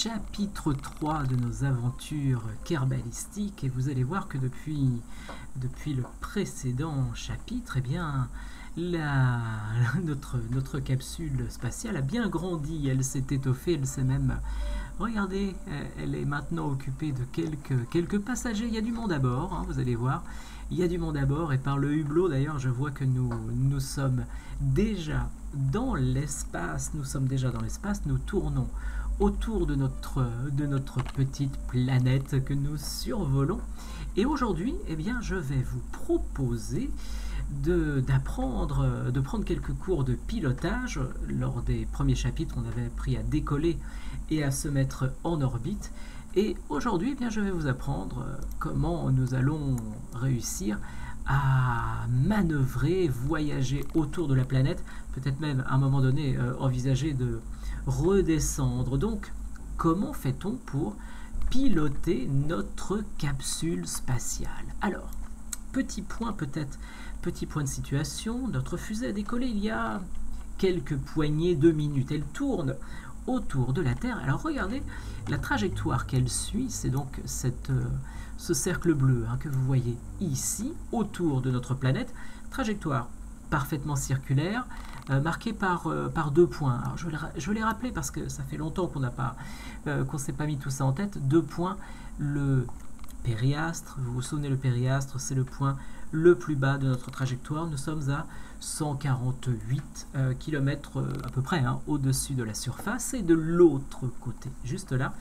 chapitre 3 de nos aventures kerbalistiques, et vous allez voir que depuis le précédent chapitre, eh bien, notre capsule spatiale a bien grandi, elle s'est étoffée, elle s'est même... Regardez, elle est maintenant occupée de quelques passagers, il y a du monde à bord, hein, vous allez voir. Il y a du monde à bord, et par le hublot d'ailleurs je vois que nous sommes déjà dans l'espace, nous tournons autour de notre petite planète que nous survolons. Et aujourd'hui, eh bien, je vais vous proposer de prendre quelques cours de pilotage. Lors des premiers chapitres, on avait appris à décoller et à se mettre en orbite. Et aujourd'hui, eh bien, je vais vous apprendre comment nous allons réussir à manœuvrer, voyager autour de la planète, peut-être même à un moment donné envisager de redescendre. Donc, comment fait-on pour piloter notre capsule spatiale? Alors, petit point de situation, notre fusée a décollé il y a quelques poignées de minutes. Elle tourne autour de la Terre. Alors regardez la trajectoire qu'elle suit, c'est donc ce cercle bleu que vous voyez ici, autour de notre planète, trajectoire parfaitement circulaire, marquée par 2 points. Alors je vais les rappeler parce que ça fait longtemps qu'on ne s'est pas mis tout ça en tête. 2 points, le périastre, vous vous souvenez, le périastre, c'est le point le plus bas de notre trajectoire. Nous sommes à 148 km à peu près au-dessus de la surface, et de l'autre côté, juste là,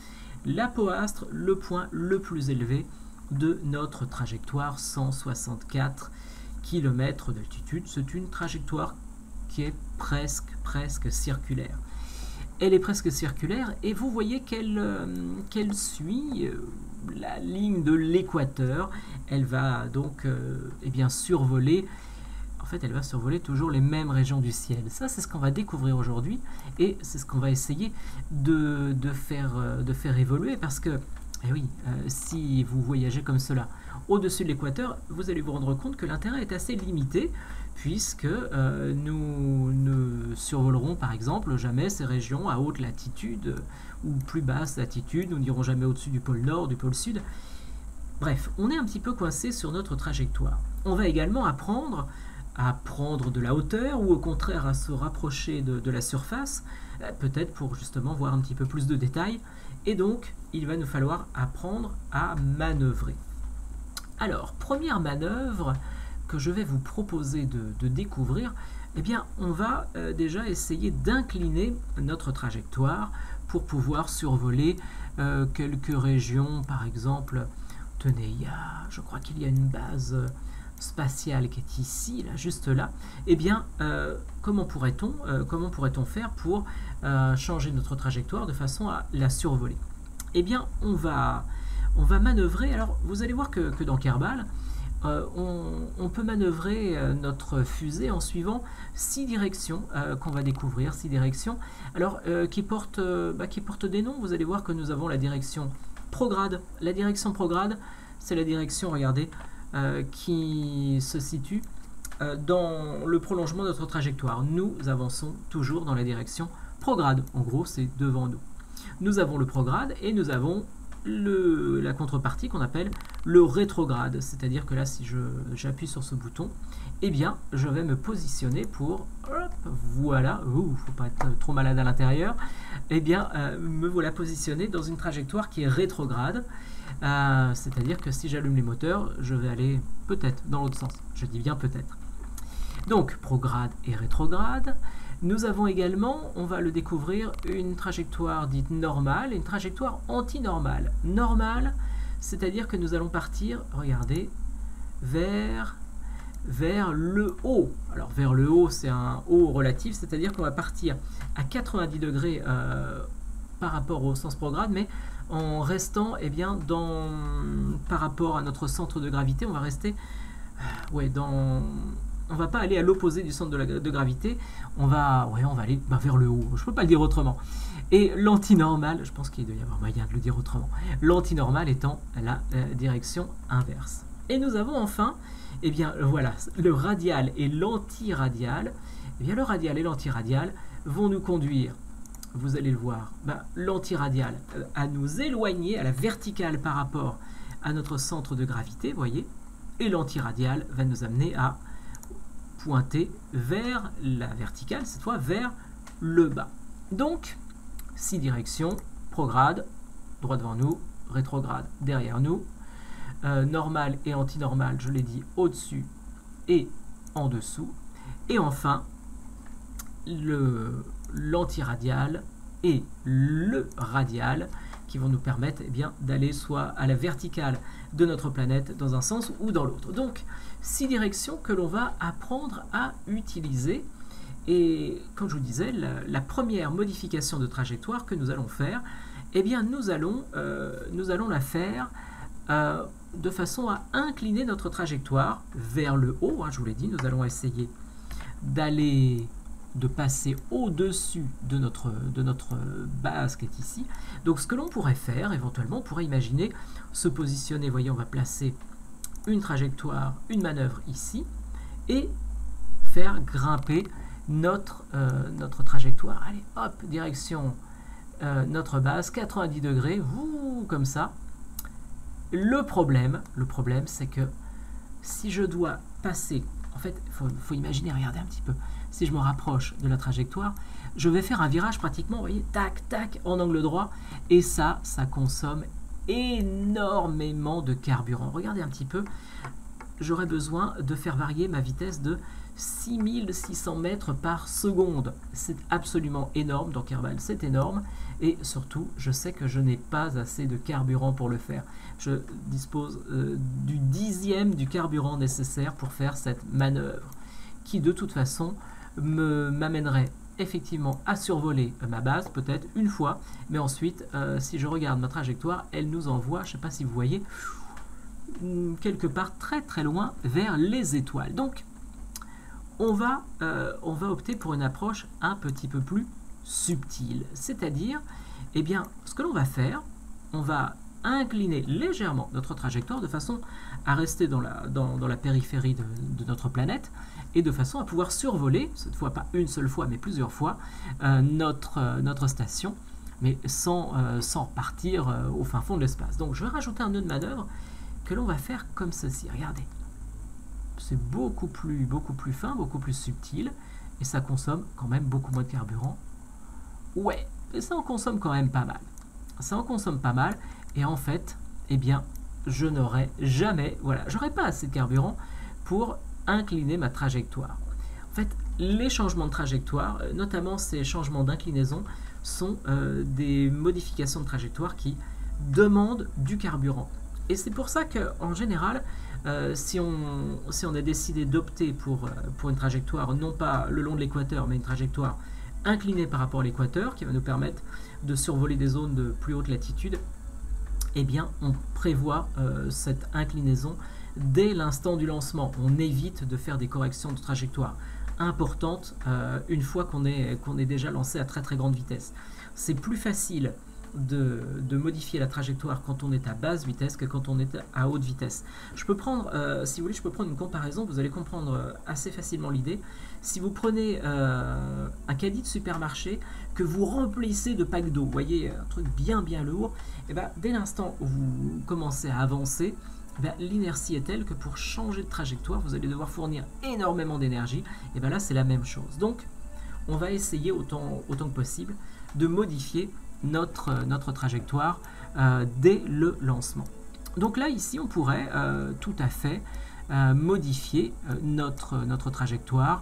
l'apoastre, le point le plus élevé de notre trajectoire, 164 km d'altitude. C'est une trajectoire qui est presque circulaire. Elle est presque circulaire, et vous voyez qu'elle suit la ligne de l'équateur. Elle va donc survoler. En fait, elle va survoler toujours les mêmes régions du ciel. Ça, c'est ce qu'on va découvrir aujourd'hui, et c'est ce qu'on va essayer de faire évoluer, parce que, si vous voyagez comme cela au-dessus de l'équateur, vous allez vous rendre compte que l'intérêt est assez limité, puisque nous ne survolerons par exemple jamais ces régions à haute latitude ou plus basse latitude. Nous n'irons jamais au-dessus du pôle Nord, du pôle Sud. Bref, on est un petit peu coincé sur notre trajectoire. On va également apprendre à prendre de la hauteur, ou au contraire à se rapprocher de la surface, peut-être pour justement voir un petit peu plus de détails, et donc il va nous falloir apprendre à manœuvrer. Alors, première manœuvre que je vais vous proposer de découvrir, eh bien, on va déjà essayer d'incliner notre trajectoire pour pouvoir survoler quelques régions. Par exemple, tenez, je crois qu'il y a une base spatiale qui est ici, là, juste là. Eh bien, comment pourrait-on faire pour changer notre trajectoire de façon à la survoler? Eh bien, on va manœuvrer. Alors, vous allez voir que dans Kerbal, on peut manœuvrer notre fusée en suivant 6 directions qu'on va découvrir, 6 directions, alors qui portent des noms. Vous allez voir que nous avons la direction prograde. La direction prograde, c'est la direction, regardez, qui se situe dans le prolongement de notre trajectoire. Nous avançons toujours dans la direction prograde. En gros, c'est devant nous. Nous avons le prograde, et nous avons la contrepartie qu'on appelle le rétrograde, c'est-à-dire que là, si j'appuie sur ce bouton, eh bien, je vais me positionner pour, voilà, faut pas être trop malade à l'intérieur, eh bien, me voilà positionné dans une trajectoire qui est rétrograde, c'est-à-dire que si j'allume les moteurs, je vais aller peut-être dans l'autre sens, je dis bien peut-être. Donc, prograde et rétrograde. Nous avons également, on va le découvrir, une trajectoire dite normale et une trajectoire antinormale. Normale, c'est-à-dire que nous allons partir, regardez, vers le haut. Alors vers le haut, c'est un haut relatif, c'est-à-dire qu'on va partir à 90 degrés par rapport au sens prograde, mais en restant, par rapport à notre centre de gravité, on va rester, on va pas aller à l'opposé du centre de gravité, on va aller vers le haut, je peux pas le dire autrement. Et l'antinormal, je pense qu'il doit y avoir moyen de le dire autrement, l'antinormal étant la direction inverse. Et nous avons enfin, voilà, le radial et l'antiradial. Le radial et l'antiradial vont nous conduire vous allez le voir, l'antiradial à nous éloigner à la verticale par rapport à notre centre de gravité, voyez, et l'antiradial va nous amener à pointer vers la verticale, cette fois vers le bas. Donc, 6 directions, prograde, droit devant nous, rétrograde derrière nous, normal et antinormal, je l'ai dit, au-dessus et en dessous, et enfin, l'antiradial et le radial qui vont nous permettre d'aller soit à la verticale de notre planète dans un sens ou dans l'autre. Donc, 6 directions que l'on va apprendre à utiliser. Et comme je vous disais, la première modification de trajectoire que nous allons faire, nous allons la faire de façon à incliner notre trajectoire vers le haut. Je vous l'ai dit, nous allons essayer de passer au-dessus de notre base qui est ici. Donc ce que l'on pourrait faire, éventuellement, on pourrait imaginer se positionner, voyez, on va placer une trajectoire, une manœuvre ici, et faire grimper notre trajectoire. Allez, hop, direction notre base, 90 degrés, comme ça. Le problème c'est que si je dois passer, en fait, il faut imaginer, regardez un petit peu, si je me rapproche de la trajectoire, je vais faire un virage pratiquement, vous voyez, tac, tac, en angle droit, et ça consomme énormément de carburant. Regardez un petit peu, j'aurais besoin de faire varier ma vitesse de 6600 mètres par seconde. C'est absolument énorme, dans Kerbal c'est énorme, et surtout, je sais que je n'ai pas assez de carburant pour le faire. Je dispose du 10e du carburant nécessaire pour faire cette manœuvre, qui de toute façon m'amènerait effectivement à survoler ma base, peut-être une fois, mais ensuite, si je regarde ma trajectoire, elle nous envoie, je ne sais pas si vous voyez, quelque part très très loin vers les étoiles. Donc, on va opter pour une approche un petit peu plus subtile, c'est-à-dire, ce que l'on va faire, on va incliner légèrement notre trajectoire de façon à rester dans la périphérie de notre planète, et de façon à pouvoir survoler, cette fois pas une seule fois mais plusieurs fois, notre station, mais sans partir au fin fond de l'espace. Donc je vais rajouter un nœud de manœuvre que l'on va faire comme ceci, regardez. C'est beaucoup plus fin, beaucoup plus subtil, et ça consomme quand même beaucoup moins de carburant. Ouais, mais ça en consomme quand même pas mal. Ça en consomme pas mal, et en fait, je n'aurai jamais, j'aurai pas assez de carburant pour incliner ma trajectoire. En fait, les changements de trajectoire, notamment ces changements d'inclinaison, sont des modifications de trajectoire qui demandent du carburant. Et c'est pour ça qu'en général, si on a décidé d'opter pour une trajectoire, non pas le long de l'équateur, mais une trajectoire inclinée par rapport à l'équateur, qui va nous permettre de survoler des zones de plus haute latitude, on prévoit cette inclinaison dès l'instant du lancement. On évite de faire des corrections de trajectoire importantes une fois qu'on est déjà lancé à très très grande vitesse. C'est plus facile de modifier la trajectoire quand on est à basse vitesse que quand on est à haute vitesse. Je peux prendre, si vous voulez, je peux prendre une comparaison, vous allez comprendre assez facilement l'idée. Si vous prenez un caddie de supermarché que vous remplissez de packs d'eau, vous voyez, un truc bien lourd, et dès l'instant où vous commencez à avancer, l'inertie est telle que pour changer de trajectoire, vous allez devoir fournir énormément d'énergie, et là c'est la même chose. Donc on va essayer autant que possible de modifier notre trajectoire dès le lancement. Donc là ici on pourrait tout à fait modifier notre trajectoire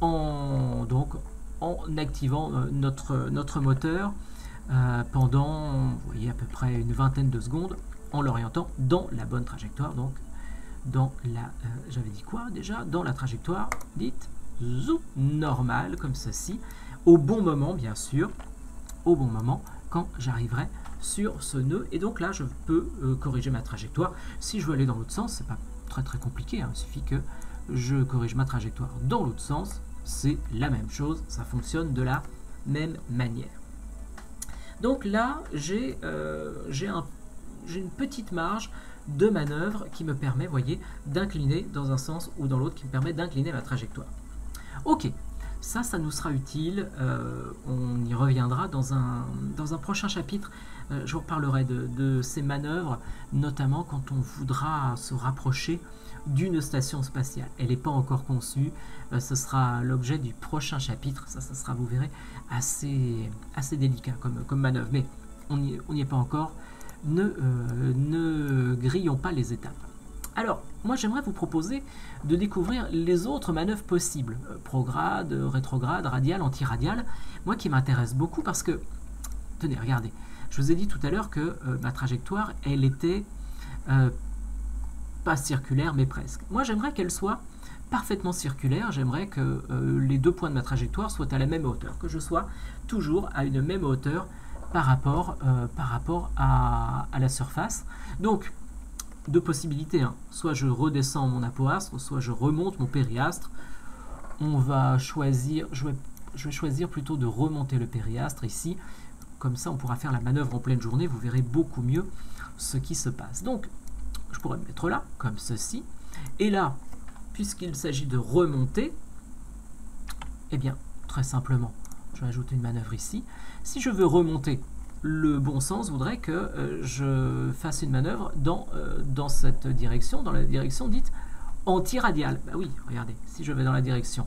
en activant notre moteur pendant, vous voyez, à peu près une vingtaine de secondes, en l'orientant dans la bonne trajectoire, donc dans la, j'avais dit quoi déjà, dans la trajectoire dite normale, comme ceci, au bon moment bien sûr, au bon moment quand j'arriverai sur ce nœud, et donc là je peux corriger ma trajectoire. Si je veux aller dans l'autre sens, c'est pas très très compliqué, il suffit que je corrige ma trajectoire dans l'autre sens, c'est la même chose, ça fonctionne de la même manière. Donc là j'ai une petite marge de manœuvre qui me permet, voyez, d'incliner dans un sens ou dans l'autre, qui me permet d'incliner ma trajectoire. Ok, Ça nous sera utile. On y reviendra dans un prochain chapitre. Je vous reparlerai de ces manœuvres, notamment quand on voudra se rapprocher d'une station spatiale. Elle n'est pas encore conçue. Ce sera l'objet du prochain chapitre. Ça sera, vous verrez, assez délicat comme manœuvre. Mais on n'y est pas encore. Ne grillons pas les étapes. Alors, moi j'aimerais vous proposer de découvrir les autres manœuvres possibles, prograde, rétrograde, radial, anti-radial, moi qui m'intéresse beaucoup parce que, tenez, regardez, je vous ai dit tout à l'heure que ma trajectoire, elle était pas circulaire mais presque. Moi j'aimerais qu'elle soit parfaitement circulaire, j'aimerais que les deux points de ma trajectoire soient à la même hauteur, que je sois toujours à une même hauteur par rapport à la surface. Donc, deux possibilités, hein. Soit je redescends mon apoastre, soit je remonte mon périastre. On va choisir, je vais choisir plutôt de remonter le périastre ici, comme ça on pourra faire la manœuvre en pleine journée, vous verrez beaucoup mieux ce qui se passe. Donc je pourrais me mettre là, comme ceci, et là, puisqu'il s'agit de remonter, eh bien très simplement, je vais ajouter une manœuvre ici. Si je veux remonter, le bon sens voudrait que je fasse une manœuvre dans cette direction, dans la direction dite antiradiale. Bah oui, regardez, si je vais dans la direction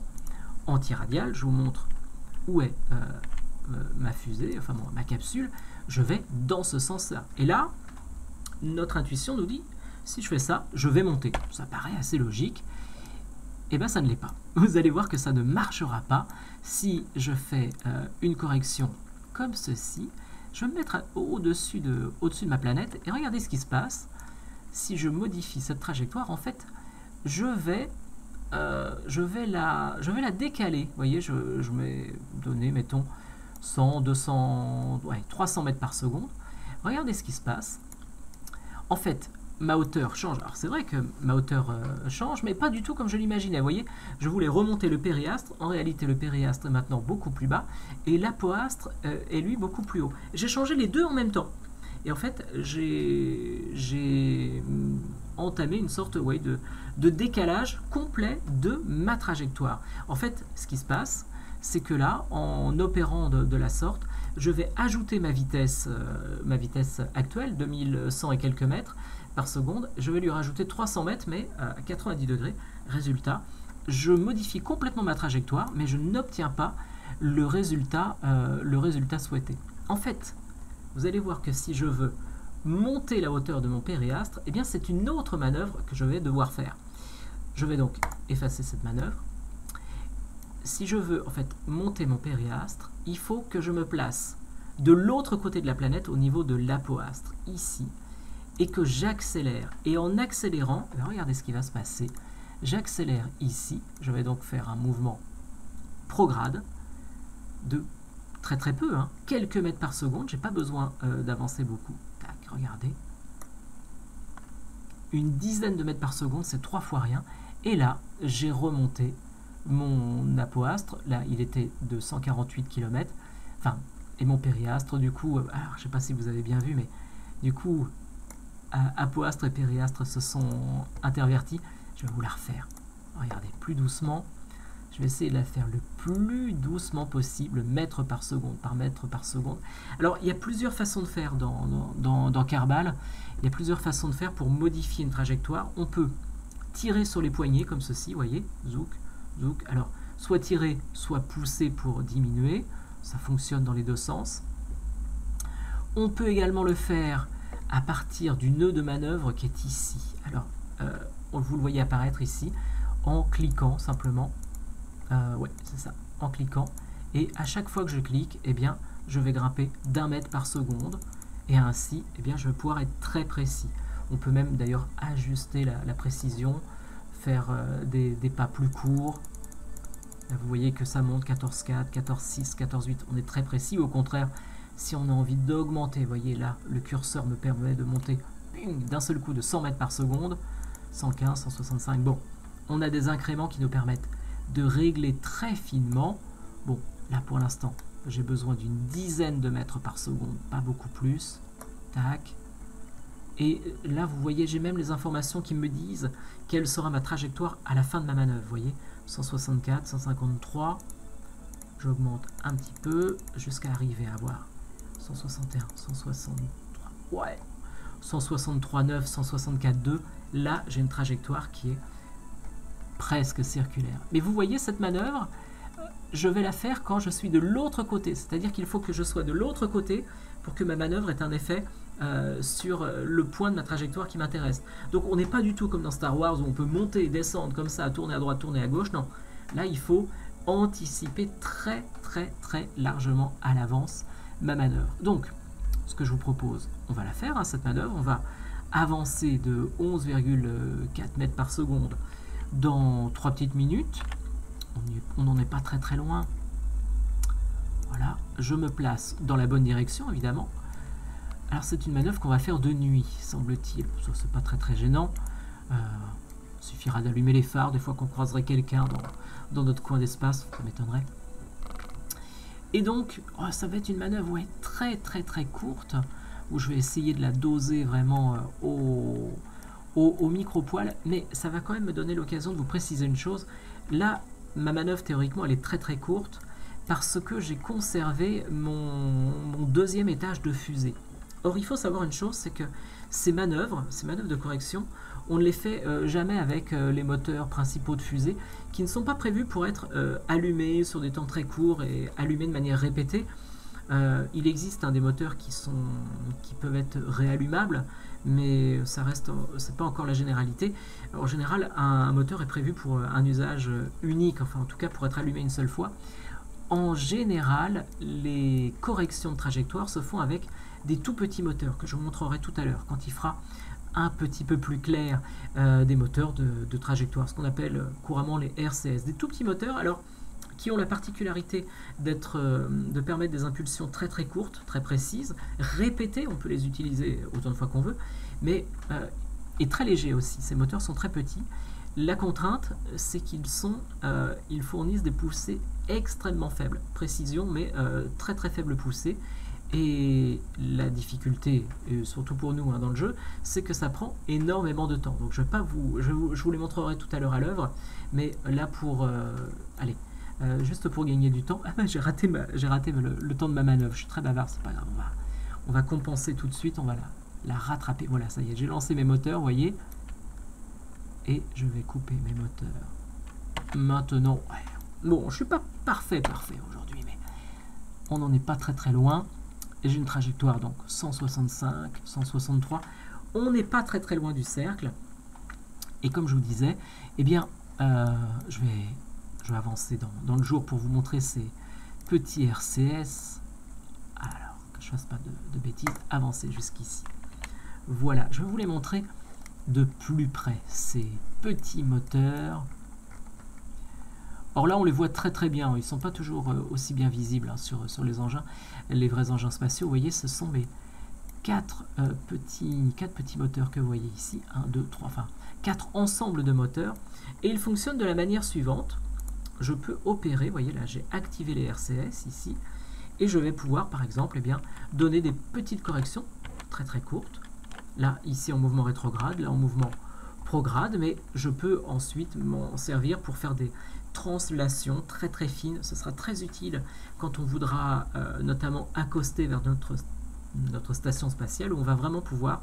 antiradiale, je vous montre où est ma fusée, enfin ma capsule, je vais dans ce sens-là. Et là, notre intuition nous dit, si je fais ça, je vais monter. Ça paraît assez logique. Et bien ça ne l'est pas. Vous allez voir que ça ne marchera pas si je fais une correction comme ceci. Je vais me mettre au-dessus de ma planète et regardez ce qui se passe. Si je modifie cette trajectoire, en fait, je vais la décaler. Vous voyez, je vais donner, mettons, 100, 200, ouais, 300 mètres par seconde. Regardez ce qui se passe. En fait, ma hauteur change. Alors c'est vrai que ma hauteur change, mais pas du tout comme je l'imaginais. Vous voyez, je voulais remonter le périastre. En réalité, le périastre est maintenant beaucoup plus bas et l'apoastre est lui beaucoup plus haut. J'ai changé les deux en même temps. Et en fait, j'ai entamé une sorte de décalage complet de ma trajectoire. En fait, ce qui se passe, c'est que là, en opérant de la sorte, je vais ajouter ma vitesse actuelle, 2100 et quelques mètres par seconde. Je vais lui rajouter 300 mètres, mais à 90 degrés. Résultat, je modifie complètement ma trajectoire, mais je n'obtiens pas le résultat souhaité. En fait, vous allez voir que si je veux monter la hauteur de mon périastre, eh bien c'est une autre manœuvre que je vais devoir faire. Je vais donc effacer cette manœuvre. Si je veux en fait monter mon périastre, il faut que je me place de l'autre côté de la planète au niveau de l'apoastre, ici, et que j'accélère. Et en accélérant, regardez ce qui va se passer. J'accélère ici, je vais donc faire un mouvement prograde de très très peu, hein, quelques mètres par seconde, j'ai pas besoin d'avancer beaucoup. Tac, regardez. Une dizaine de mètres par seconde, c'est 3 fois rien. Et là, j'ai remonté mon apoastre, là il était de 148 km, enfin, et mon périastre, du coup, alors je sais pas si vous avez bien vu, mais du coup, apoastre et périastre se sont intervertis. Je vais vous la refaire. Regardez, plus doucement. Je vais essayer de la faire le plus doucement possible, mètre par seconde par mètre par seconde. Alors, il y a plusieurs façons de faire dans Kerbal. Il y a plusieurs façons de faire pour modifier une trajectoire. On peut tirer sur les poignets comme ceci, vous voyez, zouk, zouk. Alors, soit tirer, soit pousser pour diminuer. Ça fonctionne dans les deux sens. On peut également le faire à partir du nœud de manœuvre qui est ici. Alors, vous le voyez apparaître ici, en cliquant simplement. Ouais, c'est ça, en cliquant. Et à chaque fois que je clique, eh bien, je vais grimper d'1 mètre par seconde. Et ainsi, eh bien, je vais pouvoir être très précis. On peut même d'ailleurs ajuster la précision, faire des pas plus courts. Là, vous voyez que ça monte 14,4, 14,6, 14,8. On est très précis. Au contraire, si on a envie d'augmenter, vous voyez là, le curseur me permet de monter d'un seul coup de 100 mètres par seconde, 115, 165. Bon, on a des incréments qui nous permettent de régler très finement. Bon, là pour l'instant, j'ai besoin d'une dizaine de mètres par seconde, pas beaucoup plus. Tac. Et là, vous voyez, j'ai même les informations qui me disent quelle sera ma trajectoire à la fin de ma manœuvre. Vous voyez, 164, 153. J'augmente un petit peu jusqu'à arriver à avoir 161, 163, ouais, 163,9, 164,2. Là, j'ai une trajectoire qui est presque circulaire. Mais vous voyez cette manœuvre, je vais la faire quand je suis de l'autre côté. C'est-à-dire qu'il faut que je sois de l'autre côté pour que ma manœuvre ait un effet sur le point de ma trajectoire qui m'intéresse. Donc on n'est pas du tout comme dans Star Wars où on peut monter et descendre comme ça, tourner à droite, tourner à gauche. Non, là il faut anticiper très largement à l'avance ma manœuvre. Donc, ce que je vous propose, on va la faire, hein, cette manœuvre. On va avancer de 11,4 mètres par seconde dans 3 petites minutes. On n'en est pas très loin. Voilà, je me place dans la bonne direction, évidemment. Alors, c'est une manœuvre qu'on va faire de nuit, semble-t-il. Ça, c'est pas très gênant. Il suffira d'allumer les phares des fois qu'on croiserait quelqu'un dans notre coin d'espace, ça m'étonnerait. Et donc, ça va être une manœuvre très courte, où je vais essayer de la doser vraiment au micro-poil, mais ça va quand même me donner l'occasion de vous préciser une chose. Là, ma manœuvre, théoriquement, elle est très courte, parce que j'ai conservé mon deuxième étage de fusée. Or, il faut savoir une chose, c'est que ces manœuvres de correction, on ne les fait jamais avec les moteurs principaux de fusée, qui ne sont pas prévus pour être allumés sur des temps très courts et allumés de manière répétée. Il existe des moteurs qui peuvent être réallumables, mais c'est pas encore la généralité. En général, un moteur est prévu pour un usage unique, enfin en tout cas pour être allumé une seule fois. En général, les corrections de trajectoire se font avec des tout petits moteurs que je vous montrerai tout à l'heure quand il fera un petit peu plus clair, des moteurs de trajectoire, ce qu'on appelle couramment les RCS, des tout petits moteurs alors qui ont la particularité de permettre des impulsions très courtes, très précises, répétées, on peut les utiliser autant de fois qu'on veut, mais et très légers aussi. Ces moteurs sont très petits. La contrainte, c'est ils fournissent des poussées extrêmement faibles, précision, mais très faible poussée. Et la difficulté, surtout pour nous dans le jeu, c'est que ça prend énormément de temps. Donc je vous les montrerai tout à l'heure à l'œuvre, mais là juste pour gagner du temps, j'ai raté le temps de ma manœuvre. Je suis très bavard, c'est pas grave. On va compenser tout de suite, on va la rattraper. Voilà, ça y est, j'ai lancé mes moteurs, vous voyez, et je vais couper mes moteurs. Maintenant, bon, je suis pas parfait aujourd'hui, mais on n'en est pas très loin. Et j'ai une trajectoire donc 165, 163. On n'est pas très loin du cercle. Et comme je vous disais, eh bien, je vais avancer dans le jour pour vous montrer ces petits RCS. Alors, que je fasse pas de bêtises, avancer jusqu'ici. Voilà, je vais vous les montrer de plus près, ces petits moteurs. Or là, on les voit très bien, ils ne sont pas toujours aussi bien visibles sur les engins, les vrais engins spatiaux. Vous voyez, ce sont mes 4 petits moteurs que vous voyez ici, 1, 2, 3, enfin 4 ensembles de moteurs, et ils fonctionnent de la manière suivante. Je peux opérer, vous voyez là, j'ai activé les RCS ici, et je vais pouvoir, par exemple, eh bien, donner des petites corrections très courtes. Là, ici en mouvement rétrograde, là en mouvement prograde, mais je peux ensuite m'en servir pour faire des translations très fines. Ce sera très utile quand on voudra notamment accoster vers notre station spatiale, où on va vraiment pouvoir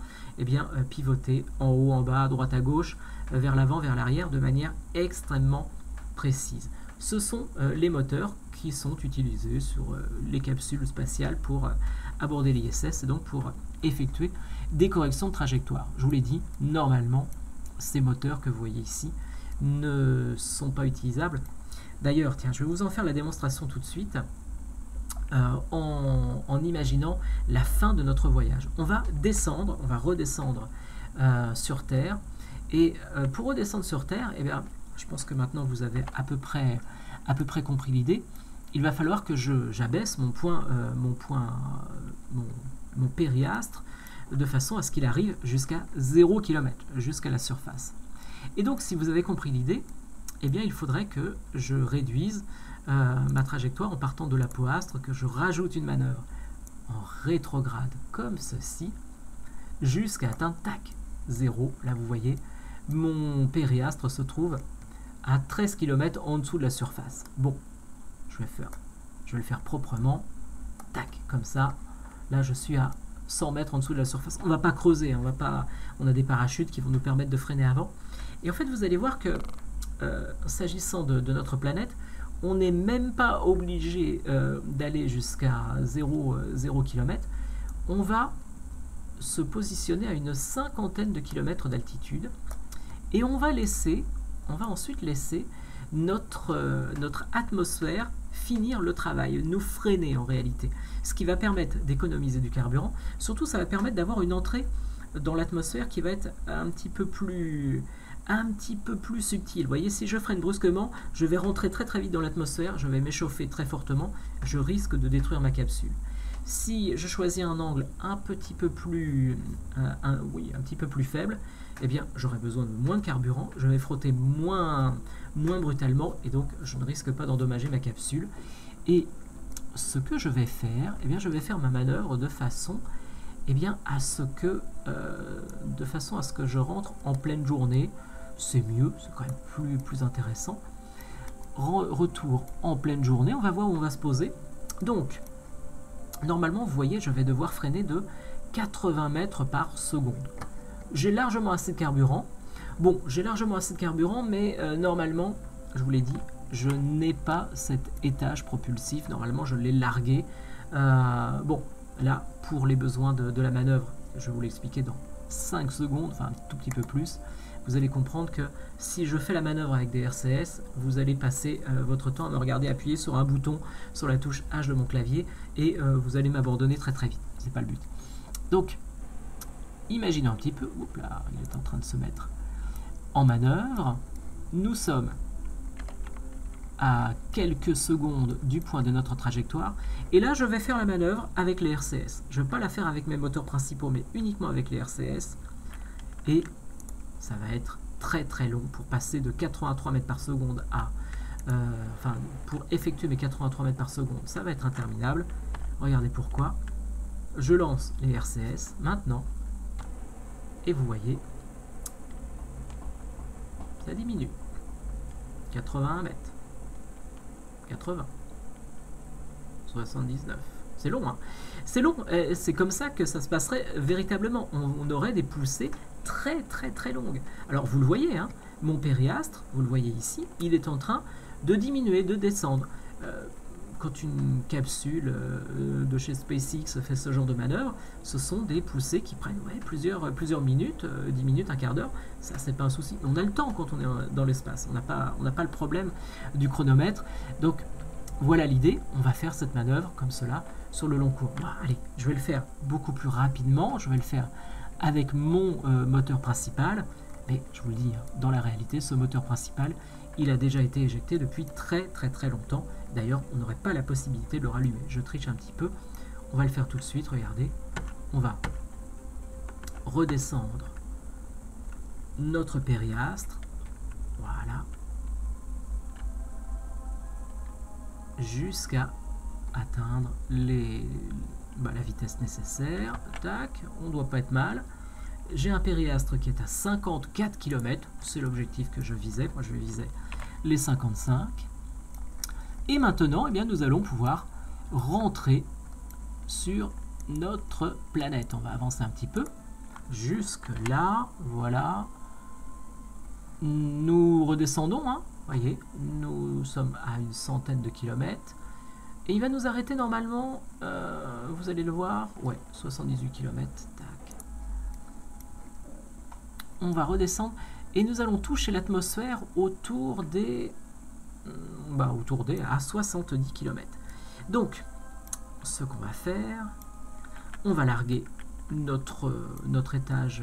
pivoter en haut, en bas, à droite, à gauche, vers l'avant, vers l'arrière, de manière extrêmement précise. Ce sont les moteurs qui sont utilisés sur les capsules spatiales pour aborder l'ISS et donc pour effectuer des corrections de trajectoire. Je vous l'ai dit, normalement, ces moteurs que vous voyez ici ne sont pas utilisables. D'ailleurs, tiens, je vais vous en faire la démonstration tout de suite en imaginant la fin de notre voyage. On va redescendre sur Terre, et pour redescendre sur Terre, eh bien, je pense que maintenant vous avez à peu près compris l'idée. Il va falloir que j'abaisse mon périastre de façon à ce qu'il arrive jusqu'à 0 km, jusqu'à la surface. Et donc, si vous avez compris l'idée, eh bien, il faudrait que je réduise ma trajectoire en partant de l'apoastre, que je rajoute une manœuvre en rétrograde comme ceci, jusqu'à atteindre, tac, 0. Là, vous voyez, mon périastre se trouve à 13 km en dessous de la surface. Bon, je vais faire je vais le faire proprement, tac, comme ça, là je suis à 100 mètres en dessous de la surface. On ne va pas creuser, hein, on a des parachutes qui vont nous permettre de freiner avant. Et en fait, vous allez voir que, s'agissant de notre planète, on n'est même pas obligé d'aller jusqu'à 0 km. On va se positionner à une cinquantaine de kilomètres d'altitude et on va ensuite laisser notre atmosphère finir le travail, nous freiner en réalité. Ce qui va permettre d'économiser du carburant. Surtout, ça va permettre d'avoir une entrée dans l'atmosphère qui va être un petit peu plus subtil. Vous voyez, si je freine brusquement, je vais rentrer très très vite dans l'atmosphère, je vais m'échauffer très fortement, je risque de détruire ma capsule. Si je choisis un angle un petit peu plus faible, eh bien j'aurai besoin de moins de carburant, je vais frotter moins brutalement et donc je ne risque pas d'endommager ma capsule. Et ce que je vais faire, eh bien je vais faire ma manœuvre de façon à ce que je rentre en pleine journée. C'est mieux, c'est quand même plus intéressant. Retour en pleine journée, on va voir où on va se poser. Donc, normalement, vous voyez, je vais devoir freiner de 80 mètres par seconde. J'ai largement assez de carburant. Bon, j'ai largement assez de carburant, mais normalement, je vous l'ai dit, je n'ai pas cet étage propulsif. Normalement, je l'ai largué. Bon, là, pour les besoins de la manœuvre, je vais vous l'expliquer dans 5 secondes, enfin un tout petit peu plus. Vous allez comprendre que si je fais la manœuvre avec des RCS, vous allez passer votre temps à me regarder appuyer sur un bouton sur la touche H de mon clavier et vous allez m'abandonner très très vite. C'est pas le but. Donc, imaginez un petit peu, oups là, il est en train de se mettre en manœuvre. Nous sommes à quelques secondes du point de notre trajectoire et là je vais faire la manœuvre avec les RCS. Je ne vais pas la faire avec mes moteurs principaux mais uniquement avec les RCS et ça va être très très long pour passer de 83 mètres par seconde à pour effectuer mes 83 mètres par seconde, ça va être interminable. Regardez pourquoi. Je lance les RCS maintenant et vous voyez, ça diminue. 81 mètres. 80. 79. C'est long, hein. C'est long. C'est comme ça que ça se passerait véritablement. On aurait des poussées très très très longues. Alors vous le voyez, hein, mon périastre, vous le voyez ici, il est en train de diminuer, de descendre. Quand une capsule de chez SpaceX fait ce genre de manœuvre, ce sont des poussées qui prennent plusieurs minutes, 10 minutes, un quart d'heure. Ça, c'est pas un souci. On a le temps quand on est dans l'espace. On n'a pas le problème du chronomètre. Donc, voilà l'idée. On va faire cette manœuvre comme cela sur le long cours. Bon, allez, je vais le faire beaucoup plus rapidement. Je vais le faire avec mon moteur principal. Mais je vous le dis, dans la réalité, ce moteur principal, il a déjà été éjecté depuis très très très longtemps. D'ailleurs, on n'aurait pas la possibilité de le rallumer. Je triche un petit peu. On va le faire tout de suite, regardez. On va redescendre notre périastre. Voilà. Jusqu'à atteindre la vitesse nécessaire. Tac, on ne doit pas être mal. J'ai un périastre qui est à 54 km. C'est l'objectif que je visais. Moi, je visais les 55. Et maintenant, eh bien, nous allons pouvoir rentrer sur notre planète. On va avancer un petit peu. Jusque là, voilà. Nous redescendons, hein. Voyez, nous sommes à une centaine de kilomètres. Et il va nous arrêter normalement, vous allez le voir, ouais, 78 km. Tac. On va redescendre et nous allons toucher l'atmosphère autour des à 70 km. Donc, ce qu'on va faire, on va larguer notre étage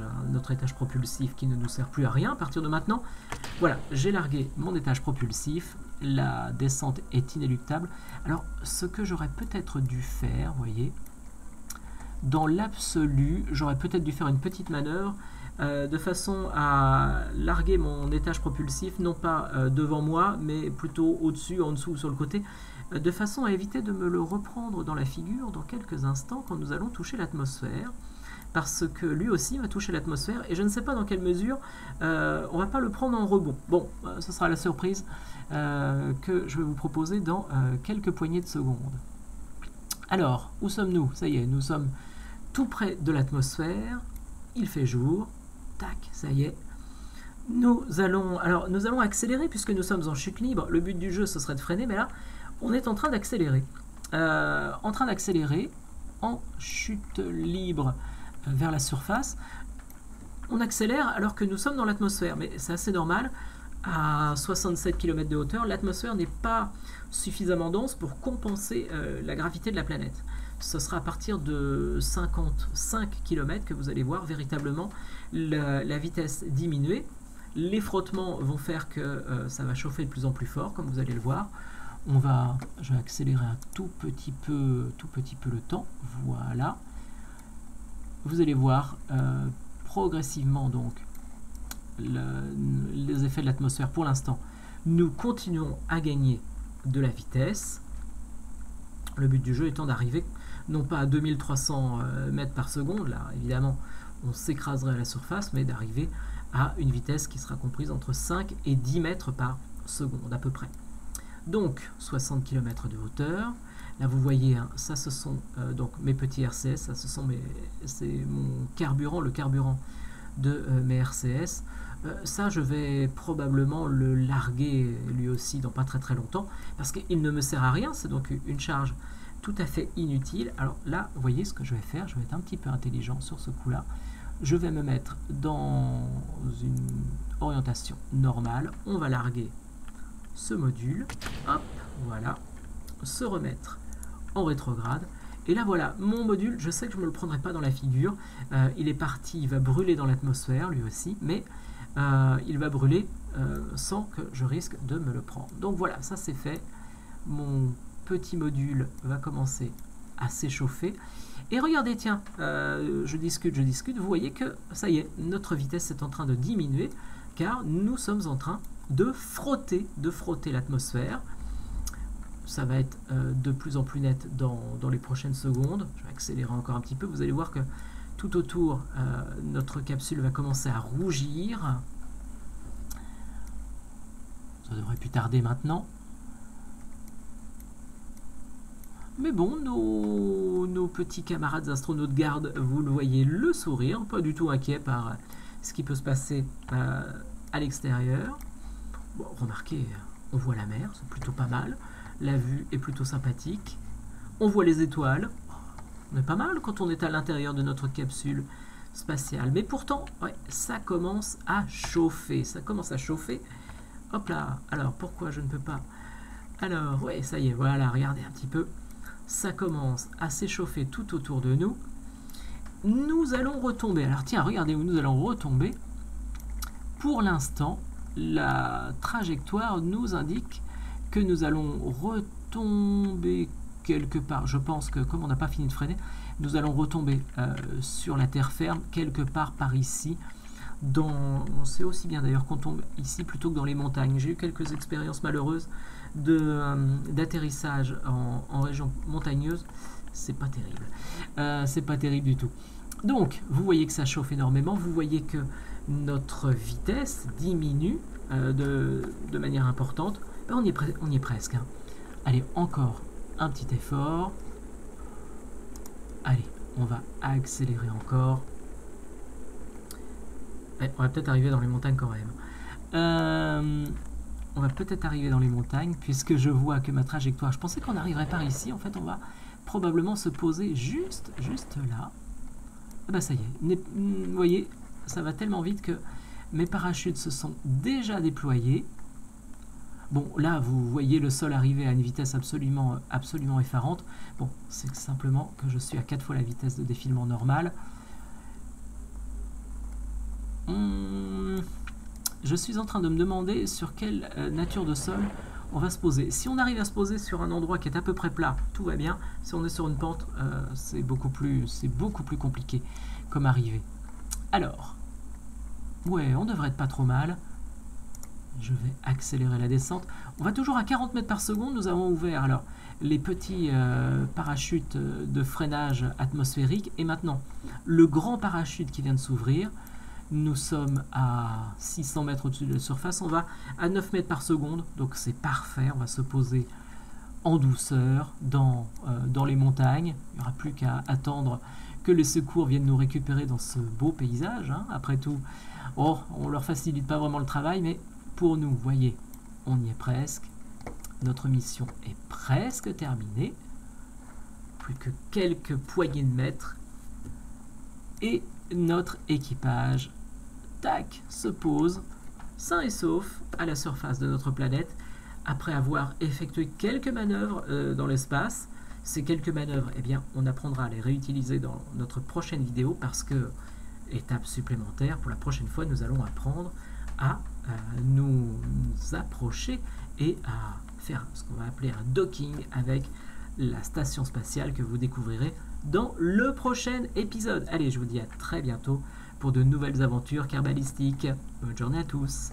propulsif qui ne nous sert plus à rien à partir de maintenant. Voilà, j'ai largué mon étage propulsif, la descente est inéluctable. Alors, ce que j'aurais peut-être dû faire, vous voyez, dans l'absolu, j'aurais peut-être dû faire une petite manœuvre de façon à larguer mon étage propulsif, non pas devant moi, mais plutôt au-dessus, en dessous ou sur le côté, de façon à éviter de me le reprendre dans la figure dans quelques instants quand nous allons toucher l'atmosphère. parce que lui aussi va toucher l'atmosphère, et je ne sais pas dans quelle mesure on va pas le prendre en rebond. Bon, ce sera la surprise que je vais vous proposer dans quelques poignées de secondes. Alors, où sommes-nous? Ça y est, nous sommes tout près de l'atmosphère, il fait jour, tac, ça y est. Nous allons accélérer puisque nous sommes en chute libre. Le but du jeu, ce serait de freiner, mais là, on est en train d'accélérer. En chute libre vers la surface. On accélère alors que nous sommes dans l'atmosphère, mais c'est assez normal. À 67 km de hauteur, l'atmosphère n'est pas suffisamment dense pour compenser la gravité de la planète. Ce sera à partir de 55 km que vous allez voir véritablement la vitesse diminuer. Les frottements vont faire que ça va chauffer de plus en plus fort, comme vous allez le voir. Je vais accélérer un tout petit peu le temps. Voilà. Vous allez voir progressivement donc les effets de l'atmosphère. Pour l'instant, nous continuons à gagner de la vitesse. Le but du jeu étant d'arriver non pas à 2300 mètres par seconde, là évidemment on s'écraserait à la surface, mais d'arriver à une vitesse qui sera comprise entre 5 et 10 mètres par seconde à peu près. Donc 60 km de hauteur. Là vous voyez, hein, ça ce sont donc mes petits RCS, ça c'est mon carburant, le carburant de mes RCS. Ça je vais probablement le larguer lui aussi dans pas très longtemps parce qu'il ne me sert à rien, c'est donc une charge tout à fait inutile. Alors là vous voyez ce que je vais faire, je vais être un petit peu intelligent sur ce coup là. Je vais me mettre dans une orientation normale, on va larguer ce module, hop, voilà, se remettre en rétrograde, et là voilà, mon module, je sais que je ne me le prendrai pas dans la figure, il est parti, il va brûler dans l'atmosphère lui aussi, mais il va brûler sans que je risque de me le prendre. Donc voilà, ça c'est fait, mon petit module va commencer à s'échauffer, et regardez, tiens, je discute, vous voyez que ça y est, notre vitesse est en train de diminuer, car nous sommes en train de frotter l'atmosphère. Ça va être de plus en plus net dans les prochaines secondes. Je vais accélérer encore un petit peu. Vous allez voir que tout autour, notre capsule va commencer à rougir. Ça devrait plus tarder maintenant. Mais bon, nos petits camarades astronautes gardent, vous le voyez, le sourire, pas du tout inquiets par ce qui peut se passer à l'extérieur. Bon, remarquez, on voit la mer, c'est plutôt pas mal. La vue est plutôt sympathique. On voit les étoiles. On est pas mal quand on est à l'intérieur de notre capsule spatiale. Mais pourtant, ouais, ça commence à chauffer. Hop là. Alors, pourquoi je ne peux pas? Alors, ouais, ça y est, voilà, regardez un petit peu. Ça commence à s'échauffer tout autour de nous. Nous allons retomber. Alors, tiens, regardez où nous allons retomber. Pour l'instant, la trajectoire nous indique que nous allons retomber quelque part. Je pense que comme on n'a pas fini de freiner, nous allons retomber sur la terre ferme quelque part par ici. On sait aussi bien d'ailleurs qu'on tombe ici plutôt que dans les montagnes. J'ai eu quelques expériences malheureuses d'atterrissage en région montagneuse. C'est pas terrible. C'est pas terrible du tout. Donc, vous voyez que ça chauffe énormément. Vous voyez que notre vitesse diminue de manière importante. Ben, on y est presque. Hein. Allez, encore un petit effort. Allez, on va accélérer encore. Ouais, on va peut-être arriver dans les montagnes quand même. On va peut-être arriver dans les montagnes puisque je vois que ma trajectoire, je pensais qu'on n'arriverait pas ici. En fait, on va probablement se poser juste là. Ah bah ça y est. Vous voyez, ça va tellement vite que mes parachutes se sont déjà déployés. Bon, là, vous voyez le sol arriver à une vitesse absolument effarante. Bon, c'est simplement que je suis à 4 fois la vitesse de défilement normale. Je suis en train de me demander sur quelle nature de sol on va se poser. Si on arrive à se poser sur un endroit qui est à peu près plat, tout va bien. Si on est sur une pente, c'est beaucoup plus compliqué comme arrivée. Alors, ouais, on devrait être pas trop mal. Je vais accélérer la descente. On va toujours à 40 mètres par seconde. Nous avons ouvert alors les petits parachutes de freinage atmosphérique. Et maintenant, le grand parachute qui vient de s'ouvrir. Nous sommes à 600 mètres au-dessus de la surface. On va à 9 mètres par seconde. Donc c'est parfait. On va se poser en douceur dans les montagnes. Il n'y aura plus qu'à attendre que les secours viennent nous récupérer dans ce beau paysage. Hein. Après tout, on ne leur facilite pas vraiment le travail, mais pour nous, voyez, on y est presque. Notre mission est presque terminée. Plus que quelques poignées de mètres. Et notre équipage, tac, se pose, sain et sauf, à la surface de notre planète, après avoir effectué quelques manœuvres dans l'espace. Ces quelques manœuvres, eh bien, on apprendra à les réutiliser dans notre prochaine vidéo parce que, étape supplémentaire, pour la prochaine fois, nous allons apprendre à nous approcher et à faire ce qu'on va appeler un docking avec la station spatiale que vous découvrirez dans le prochain épisode. Allez, je vous dis à très bientôt pour de nouvelles aventures kerbalistiques. Bonne journée à tous.